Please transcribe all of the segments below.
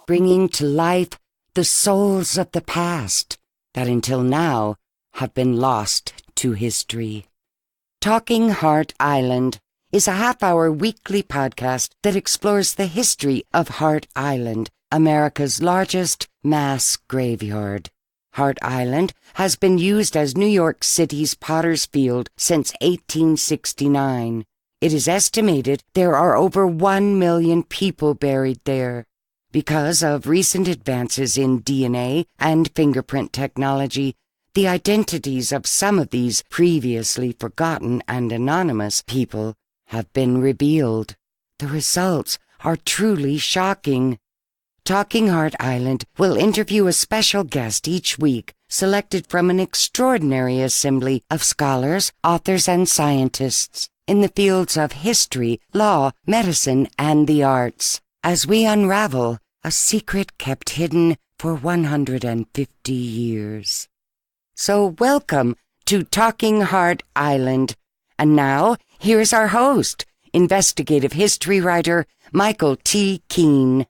bringing to life the souls of the past that until now have been lost to history. Talking Hart Island is a half-hour weekly podcast that explores the history of Hart Island, America's largest mass graveyard. Hart Island has been used as New York City's Potter's Field since 1869. It is estimated there are over 1 million people buried there. Because of recent advances in DNA and fingerprint technology, the identities of some of these previously forgotten and anonymous people have been revealed. The results are truly shocking. Talking Hart Island will interview a special guest each week, selected from an extraordinary assembly of scholars, authors, and scientists in the fields of history, law, medicine, and the arts, as we unravel a secret kept hidden for 150 years. So welcome to Talking Hart Island. And now, here's our host, investigative history writer Michael T. Keene.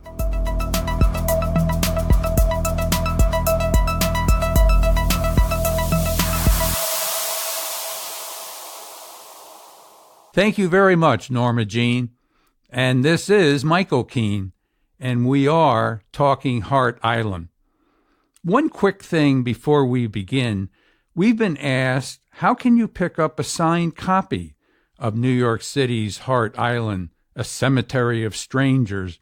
Thank you very much, Norma Jean. And this is Michael Keene, and we are Talking Hart Island. One quick thing before we begin. We've been asked, how can you pick up a signed copy of New York City's Hart Island, A Cemetery of Strangers,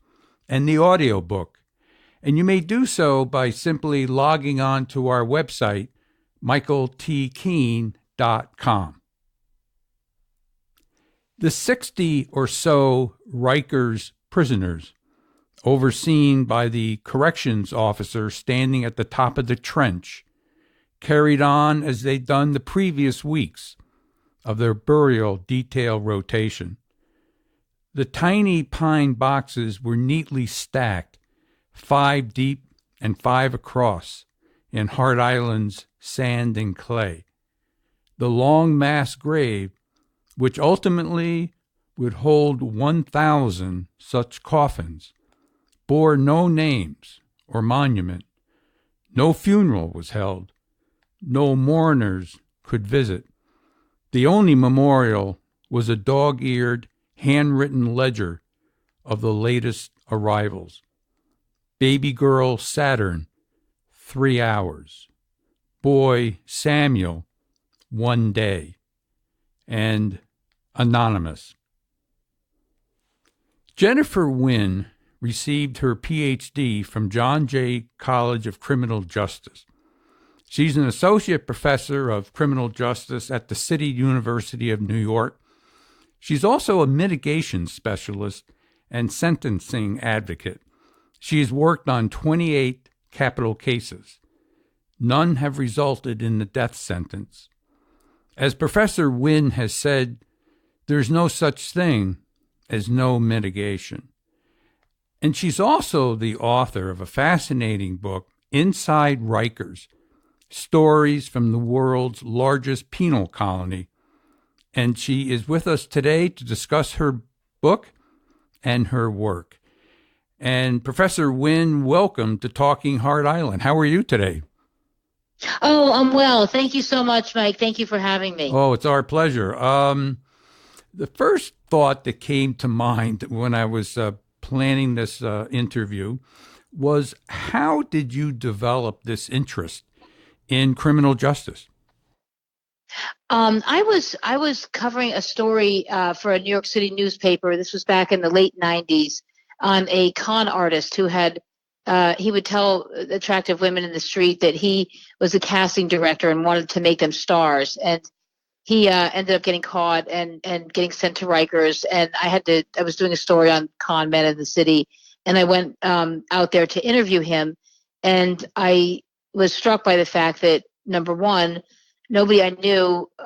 and the audiobook? And you may do so by simply logging on to our website, michaeltkeene.com. The 60 or so Rikers prisoners, overseen by the corrections officer standing at the top of the trench, carried on as they'd done the previous weeks of their burial detail rotation. The tiny pine boxes were neatly stacked, 5 deep and 5 across, in Hart Island's sand and clay. The long mass grave, which ultimately would hold 1,000 such coffins, bore no names or monument. No funeral was held. No mourners could visit. The only memorial was a dog-eared, handwritten ledger of the latest arrivals. Baby girl Saturn, 3 hours. Boy Samuel, 1 day. And anonymous. Jennifer Wynn received her Ph.D. from John Jay College of Criminal Justice. She's an associate professor of criminal justice at the City University of New York. She's also a mitigation specialist and sentencing advocate. She has worked on 28 capital cases. None have resulted in the death sentence. As Professor Wynn has said, there's no such thing as no mitigation. And she's also the author of a fascinating book, Inside Rikers, Stories from the World's Largest Penal Colony. And she is with us today to discuss her book and her work. And Professor Wynn, welcome to Talking Hart Island. How are you today? Oh, I'm well. Thank you so much, Mike. Thank you for having me. Oh, it's our pleasure. The first thought that came to mind when I was planning this interview was, how did you develop this interest in criminal justice? I was covering a story for a New York City newspaper. This was back in the late 90s on a con artist who had he would tell attractive women in the street that he was a casting director and wanted to make them stars. And he ended up getting caught and getting sent to Rikers. And I was doing a story on con men in the city, and I went out there to interview him. And I was struck by the fact that, number one, nobody I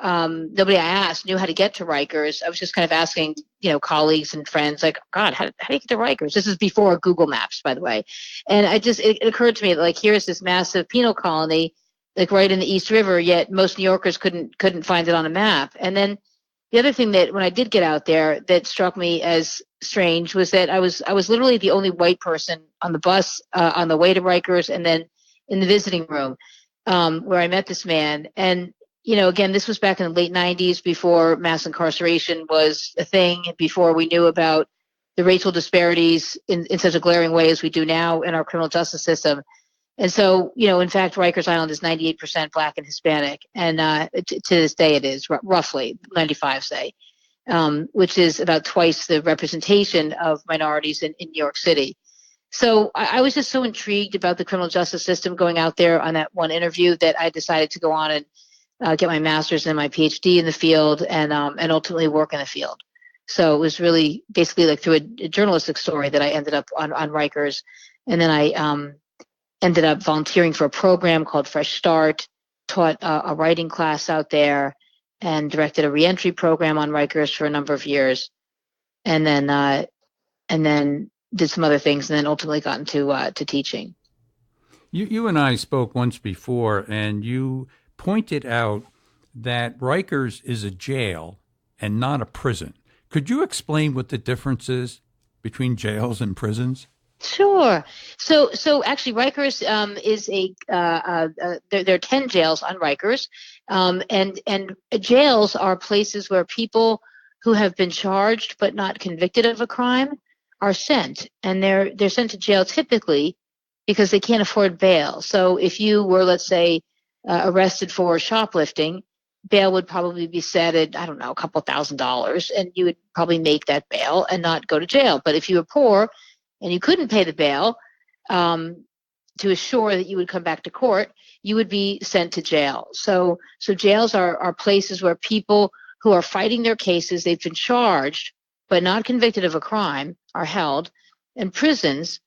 asked knew how to get to Rikers. I was just kind of asking, colleagues and friends, like, God, how do you get to Rikers? This is before Google Maps, by the way. And it occurred to me, like, here's this massive penal colony, like right in the East River, yet most New Yorkers couldn't find it on a map. And then, the other thing that when I did get out there that struck me as strange was that I was literally the only white person on the bus on the way to Rikers, and then in the visiting room where I met this man. And again, this was back in the late 90s, before mass incarceration was a thing, before we knew about the racial disparities in such a glaring way as we do now in our criminal justice system. And so, in fact, Rikers Island is 98% Black and Hispanic, and to this day it is roughly 95, say, which is about twice the representation of minorities in New York City. So I was just so intrigued about the criminal justice system going out there on that one interview that I decided to go on and get my master's and my PhD in the field, and ultimately work in the field. So it was really basically like through a journalistic story that I ended up on Rikers, and then I ended up volunteering for a program called Fresh Start, taught a writing class out there, and directed a reentry program on Rikers for a number of years, and then did some other things, and then ultimately got into to teaching. You and I spoke once before, and you pointed out that Rikers is a jail and not a prison. Could you explain what the difference is between jails and prisons? Sure. So actually, Rikers is there are 10 jails on Rikers, and jails are places where people who have been charged but not convicted of a crime are sent, and they're sent to jail typically because they can't afford bail. So if you were, let's say, arrested for shoplifting, bail would probably be set at, I don't know, a couple $1,000s, and you would probably make that bail and not go to jail. But if you were poor and you couldn't pay the bail to assure that you would come back to court, you would be sent to jail. So jails are places where people who are fighting their cases, they've been charged but not convicted of a crime, are held. And prisons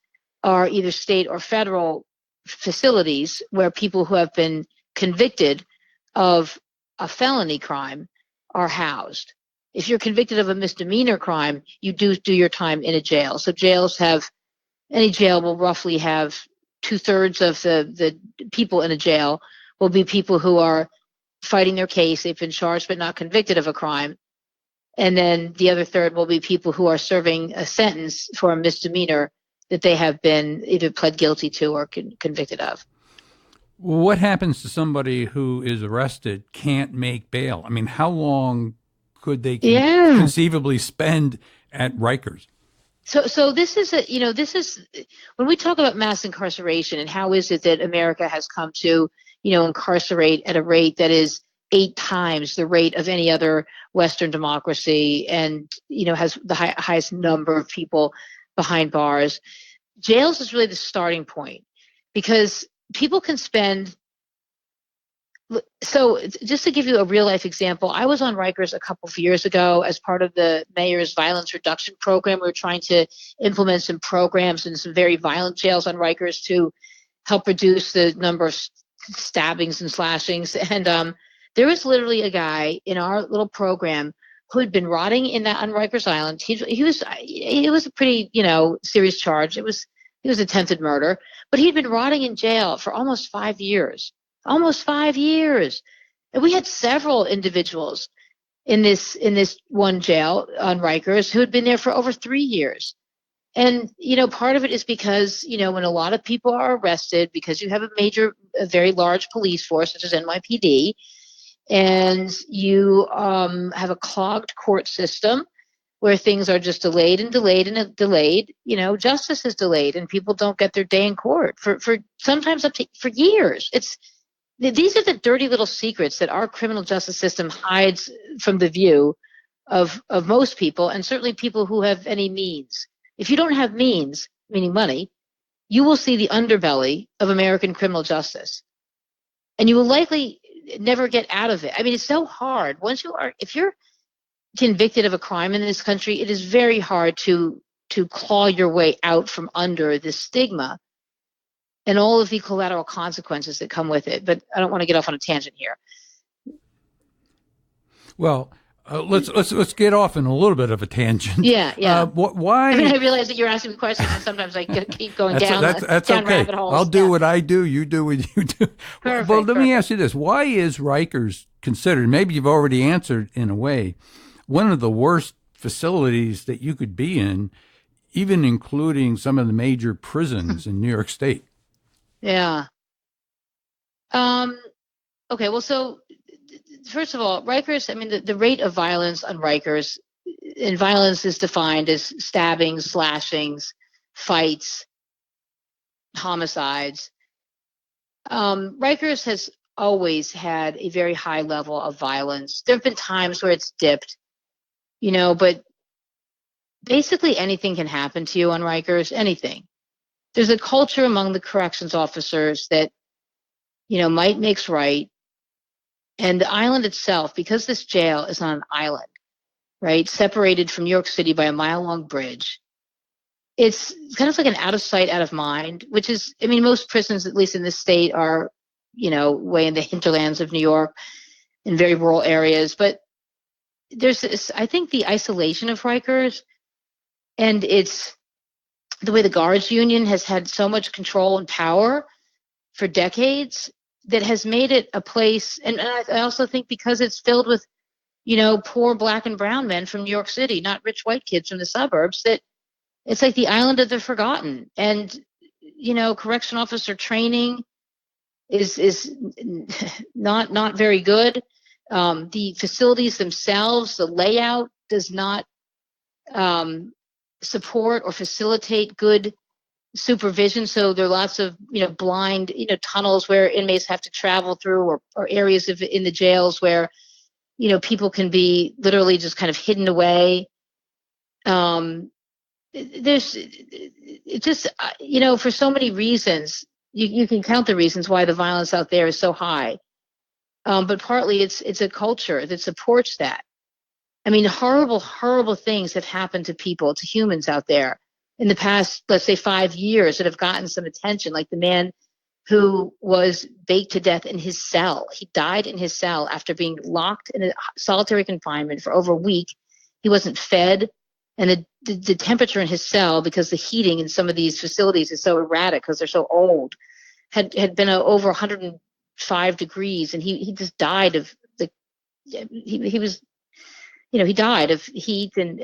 are either state or federal facilities where people who have been convicted of a felony crime are housed. If you're convicted of a misdemeanor crime, you do your time in a jail. So any jail will roughly have 2/3 of the people in a jail will be people who are fighting their case. They've been charged but not convicted of a crime. And then the other third will be people who are serving a sentence for a misdemeanor that they have been either pled guilty to or convicted of. What happens to somebody who is arrested, can't make bail? I mean, how long could they conceivably spend at Rikers? So this is when we talk about mass incarceration and how is it that America has come to, incarcerate at a rate that is 8 times the rate of any other Western democracy, and has the highest number of people behind bars. Jails is really the starting point, because people can spend. So just to give you a real life example, I was on Rikers a couple of years ago as part of the mayor's violence reduction program. We were trying to implement some programs in some very violent jails on Rikers to help reduce the number of stabbings and slashings. And there was literally a guy in our little program who had been rotting on Rikers Island. It was a pretty, serious charge. It was attempted murder, but he'd been rotting in jail for almost 5 years. Almost 5 years. And we had several individuals in this one jail on Rikers who had been there for over 3 years. And, part of it is because, when a lot of people are arrested, because you have a very large police force, such as NYPD, and you have a clogged court system where things are just delayed and delayed and delayed, justice is delayed and people don't get their day in court for sometimes for years. These are the dirty little secrets that our criminal justice system hides from the view of most people, and certainly people who have any means. If you don't have means, meaning money, you will see the underbelly of American criminal justice. And you will likely never get out of it. I mean, it's so hard. If you're convicted of a crime in this country, it is very hard to claw your way out from under this stigma and all of the collateral consequences that come with it. But I don't want to get off on a tangent here. Well, let's get off in a little bit of a tangent. Yeah. Why? I mean, I realize that you're asking me questions, and sometimes I keep going down that's down okay. rabbit holes. I'll do what I do. You do what you do. Perfect, well, let me ask you this: why is Rikers considered? Maybe you've already answered in a way. one of the worst facilities that you could be in, even including some of the major prisons in New York State. Yeah. Okay, well, so first of all, Rikers, I mean, the rate of violence on Rikers, and violence is defined as stabbings, slashings, fights, homicides. Rikers has always had a very high level of violence. There have been times where it's dipped, but basically anything can happen to you on Rikers, anything. There's a culture among the corrections officers that, might makes right. And the island itself, because this jail is on an island, right, separated from New York City by a mile-long bridge, it's kind of like an out of sight, out of mind, which is, I mean, most prisons, at least in this state, are, way in the hinterlands of New York, in very rural areas. But there's this, I think the isolation of Rikers, and it's the way the guards union has had so much control and power for decades, that has made it a place. And I also think because it's filled with, poor black and brown men from New York City, not rich white kids from the suburbs, that it's like the island of the forgotten. And, correction officer training is not very good. The facilities themselves, the layout does not support or facilitate good supervision. So there are lots of, blind, tunnels where inmates have to travel through, or areas in the jails where, people can be literally just kind of hidden away. There's, it just, for so many reasons, you can count the reasons why the violence out there is so high. But partly it's a culture that supports that. I mean, horrible, horrible things have happened to people, to humans out there in the past, let's say 5 years, that have gotten some attention, like the man who was baked to death in his cell. He died in his cell after being locked in a solitary confinement for over a week. He wasn't fed, and the temperature in his cell, because the heating in some of these facilities is so erratic because they're so old, had been over 105 degrees, and he just died of he was, he died of heat and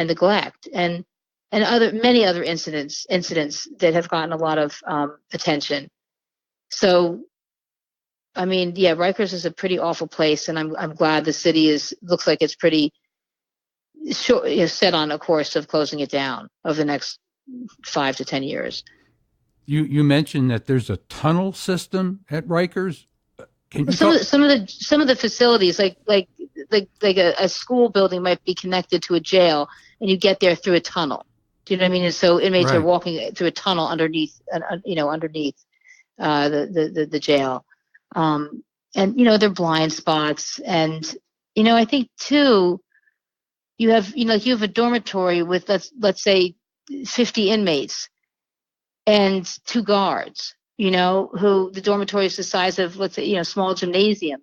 neglect, and many other incidents that have gotten a lot of attention. So, I mean, yeah, Rikers is a pretty awful place, and I'm glad the city looks like it's pretty set on a course of closing it down over the next 5 to 10 years. You mentioned that there's a tunnel system at Rikers. Some of the facilities, like a school building might be connected to a jail, and you get there through a tunnel. Do you know what I mean? And so inmates are walking through a tunnel underneath the jail, and there are blind spots, and I think too, you have a dormitory with let's say 50 inmates and 2 guards, who the dormitory is the size of, let's say, a small gymnasium.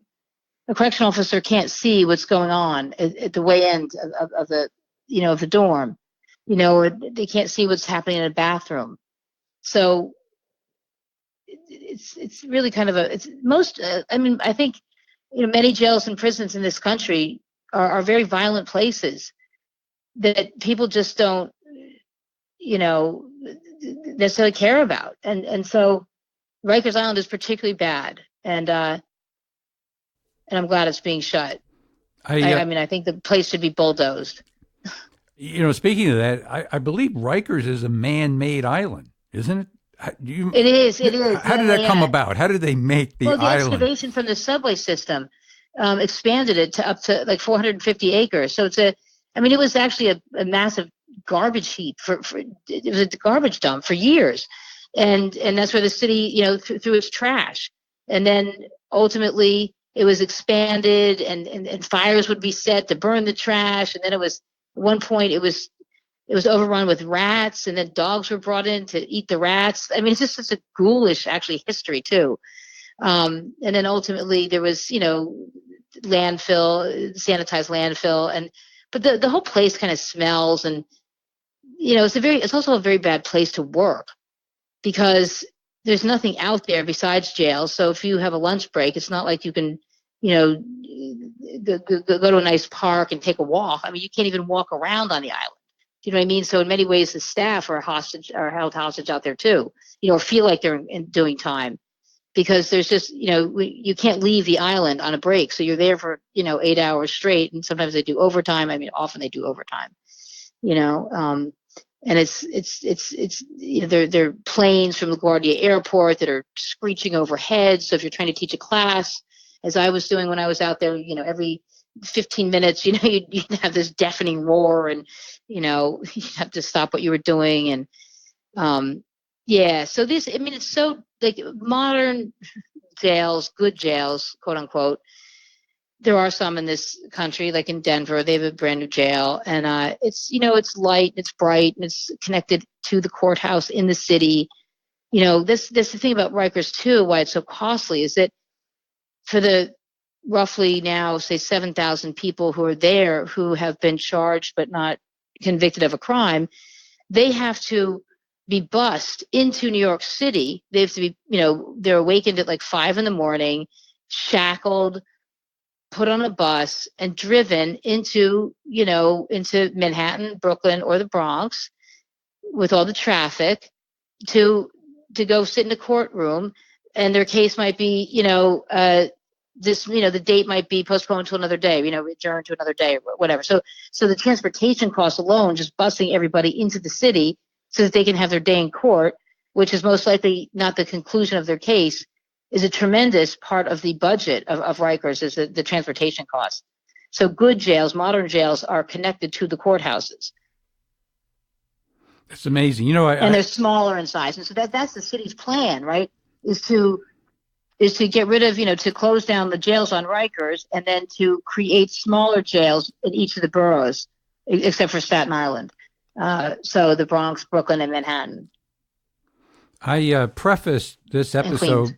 A correction officer can't see what's going on at the way end of the dorm. They can't see what's happening in a bathroom. So it's really kind of I think, many jails and prisons in this country are very violent places that people just don't, necessarily care about. And so Rikers Island is particularly bad. And I'm glad it's being shut. I mean, I think the place should be bulldozed. Speaking of that, I believe Rikers is a man-made island, isn't it? It is. How did that come about? How did they make the island? Well, the excavation from the subway system expanded it to up to like 450 acres. So it was actually a massive garbage heap it was a garbage dump for years. And that's where the city, threw its trash. And then ultimately it was expanded, and fires would be set to burn the trash. And then at one point it was overrun with rats, and then dogs were brought in to eat the rats. I mean, it's just such a ghoulish, actually, history too. And then ultimately there was, landfill, sanitized landfill, but the whole place kind of smells, and it's also a very bad place to work, because there's nothing out there besides jail. So if you have a lunch break, it's not like you can you know, go to a nice park and take a walk. I mean, you can't even walk around on the island. You know what I mean? So in many ways, the staff are held hostage out there too, or feel like they're doing time, because there's just, you can't leave the island on a break. So you're there for, 8 hours straight. And sometimes they do overtime. I mean, often they do overtime, and they're planes from LaGuardia Airport that are screeching overhead. So if you're trying to teach a class, as I was doing when I was out there, every 15 minutes, you'd have this deafening roar, and, you have to stop what you were doing. And, so it's so like modern jails, good jails, quote unquote. There are some in this country, like in Denver, they have a brand new jail, and it's light, it's bright, and it's connected to the courthouse in the city. This the thing about Rikers too, why it's so costly, is that for the roughly now, say 7,000 people who are there who have been charged but not convicted of a crime, they have to be bused into New York City. They have to be, they're awakened at like 5 a.m, shackled, put on a bus, and driven into Manhattan, Brooklyn, or the Bronx with all the traffic to go sit in a courtroom. And their case might be, the date might be postponed to another day, adjourned to another day, or whatever. So the transportation costs alone, just busing everybody into the city so that they can have their day in court, which is most likely not the conclusion of their case, is a tremendous part of the budget of Rikers, is the transportation costs. So good jails, modern jails, are connected to the courthouses. It's amazing. And they're smaller in size. And so that's the city's plan, right? Is to get rid of, to close down the jails on Rikers, and then to create smaller jails in each of the boroughs, except for Staten Island. So the Bronx, Brooklyn, and Manhattan. I preface this episode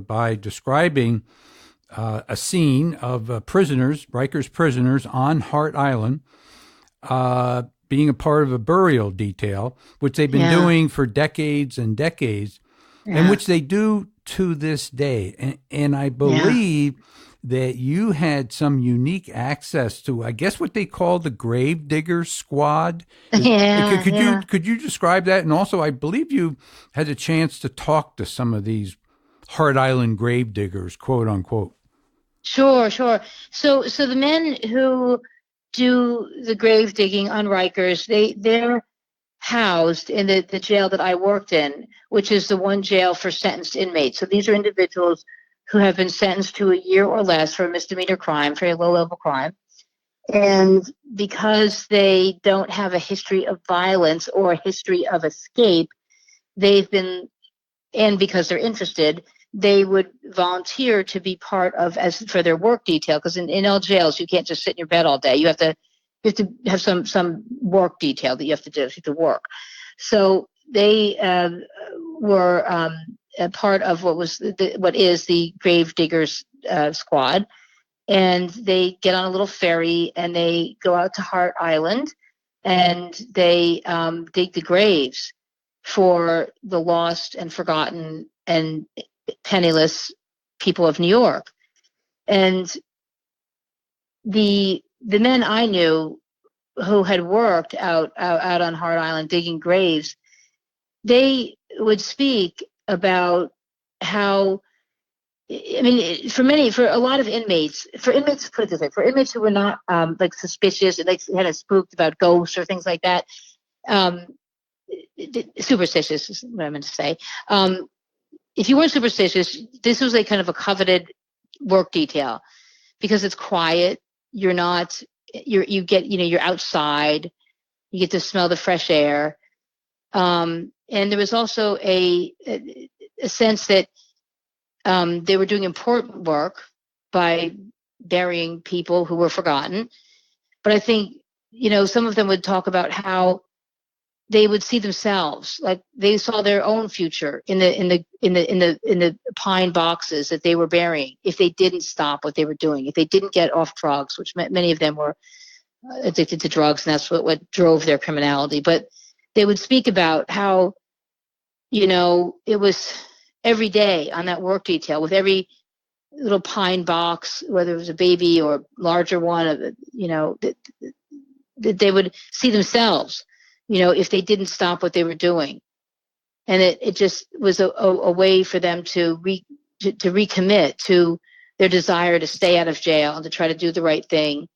by describing a scene of Rikers prisoners on Hart Island, being a part of a burial detail, which they've been doing for decades and decades, and which they do to this day. And I believe that you had some unique access to, I guess, what they call the Gravedigger Squad. Could you describe that? And also, I believe you had a chance to talk to some of these Hart Island gravediggers, quote unquote. Sure. So the men who do the grave digging on Rikers, they're housed in the jail that I worked in, which is the one jail for sentenced inmates. So these are individuals who have been sentenced to a year or less for a misdemeanor crime, for a low-level crime. And because they don't have a history of violence or a history of escape, and because they're interested, they would volunteer to be part of, as for their work detail, because in all jails, you can't just sit in your bed all day. You have to have some work detail that you have to do. You have to work. So they were a part of what is the Gravediggers Squad, and they get on a little ferry and they go out to Hart Island, and they dig the graves for the lost and forgotten and penniless people of New York. And the men I knew who had worked out on Hart Island digging graves, they would speak about how, for a lot of inmates, put it this way, for inmates who were not like suspicious, like had a spooked about ghosts or things like that, superstitious is what I meant to say. If you weren't superstitious, this was a kind of a coveted work detail, because it's quiet. You're outside, you get to smell the fresh air. And there was also a sense that they were doing important work by burying people who were forgotten. But I think, some of them would talk about how they would see themselves, like they saw their own future in the pine boxes that they were burying, if they didn't stop what they were doing, if they didn't get off drugs, which many of them were addicted to drugs, and that's what drove their criminality. But they would speak about how, it was every day on that work detail, with every little pine box, whether it was a baby or larger one, that they would see themselves, if they didn't stop what they were doing. And it just was a way for them to recommit to their desire to stay out of jail and to try to do the right thing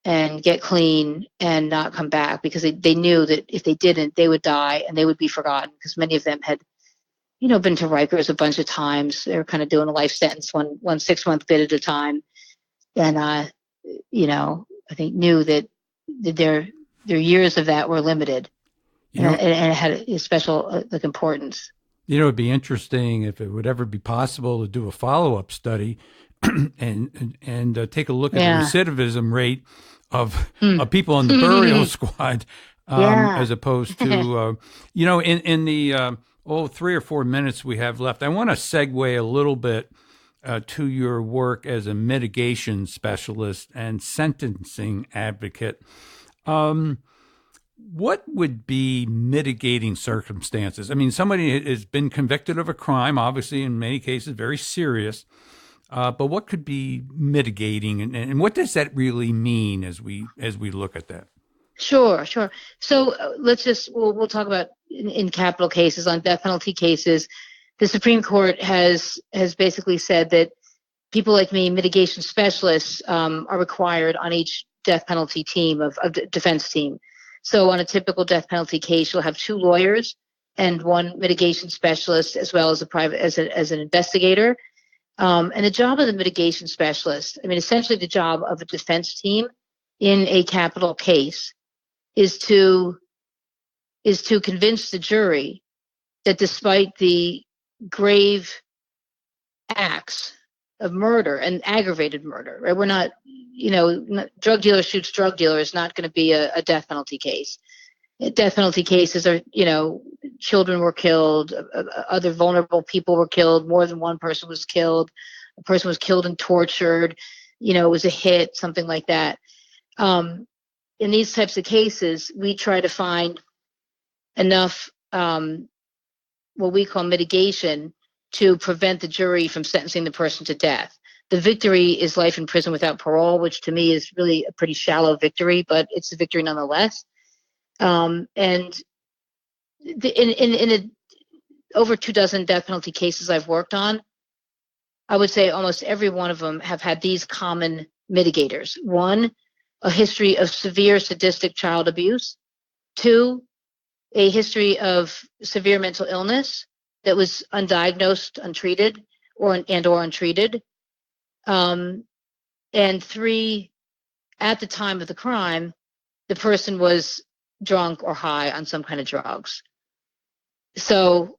and get clean and not come back, because they knew that if they didn't, they would die and they would be forgotten, because many of them had, been to Rikers a bunch of times. They were kind of doing a life sentence, one 6-month bit at a time. And, I think knew that their years of that were limited. And it had a special importance. It'd be interesting if it would ever be possible to do a follow-up study and take a look at the recidivism rate of people on the burial squad, as opposed to, in the 3 or 4 minutes we have left. I want to segue a little bit to your work as a mitigation specialist and sentencing advocate. What would be mitigating circumstances? I mean, somebody has been convicted of a crime, obviously in many cases very serious, but what could be mitigating, and what does that really mean as we look at that? Sure. So we'll talk about in capital cases, on death penalty cases. The Supreme Court has basically said that people like me, mitigation specialists, are required on each death penalty team of defense team. So on a typical death penalty case, you'll have 2 lawyers and 1 mitigation specialist, as well as as an investigator. And the job of the mitigation specialist, essentially the job of a defense team in a capital case, is to convince the jury that despite the grave acts of murder and aggravated murder, right? We're not, drug dealer shoots drug dealer is not going to be a death penalty case. Death penalty cases are, children were killed, other vulnerable people were killed, more than one person was killed, a person was killed and tortured, it was a hit, something like that. In these types of cases, we try to find enough what we call mitigation to prevent the jury from sentencing the person to death. The victory is life in prison without parole, which to me is really a pretty shallow victory, but it's a victory nonetheless. And in over 24 death penalty cases I've worked on, I would say almost every one of them have had these common mitigators. 1, a history of severe sadistic child abuse. 2, a history of severe mental illness that was undiagnosed, untreated, or untreated. And 3, at the time of the crime, the person was drunk or high on some kind of drugs. So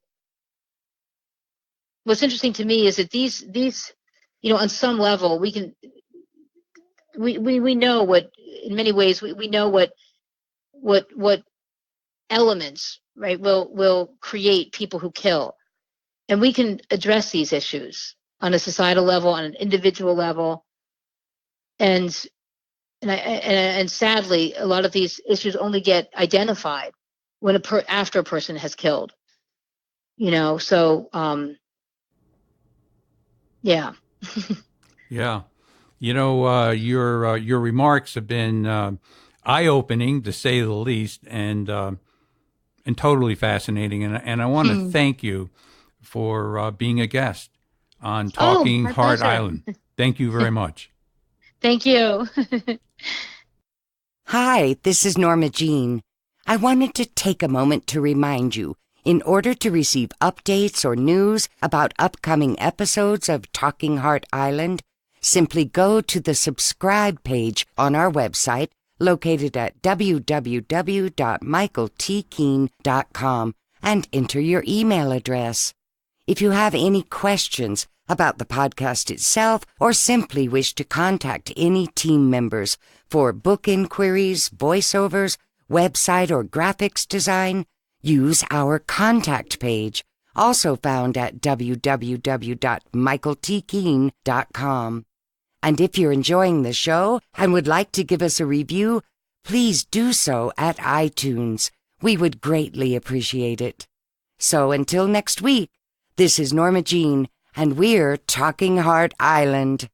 what's interesting to me is that these on some level we know what, in many ways we know what elements, right, will create people who kill, and we can address these issues on a societal level, on an individual level, and sadly, a lot of these issues only get identified when after a person has killed. So yeah. Yeah. Your remarks have been eye-opening, to say the least, and totally fascinating. And I want to thank you for being a guest on Talking Hart Island. Thank you very much. Thank you. Hi, this is Norma Jean. I wanted to take a moment to remind you, in order to receive updates or news about upcoming episodes of Talking Hart Island, simply go to the subscribe page on our website, located at www.michaeltkeen.com, and enter your email address. If you have any questions about the podcast itself, or simply wish to contact any team members for book inquiries, voiceovers, website or graphics design, use our contact page, also found at www.michaeltkeen.com. And if you're enjoying the show and would like to give us a review, please do so at iTunes. We would greatly appreciate it. So until next week, this is Norma Jean, and we're talking Hart Island.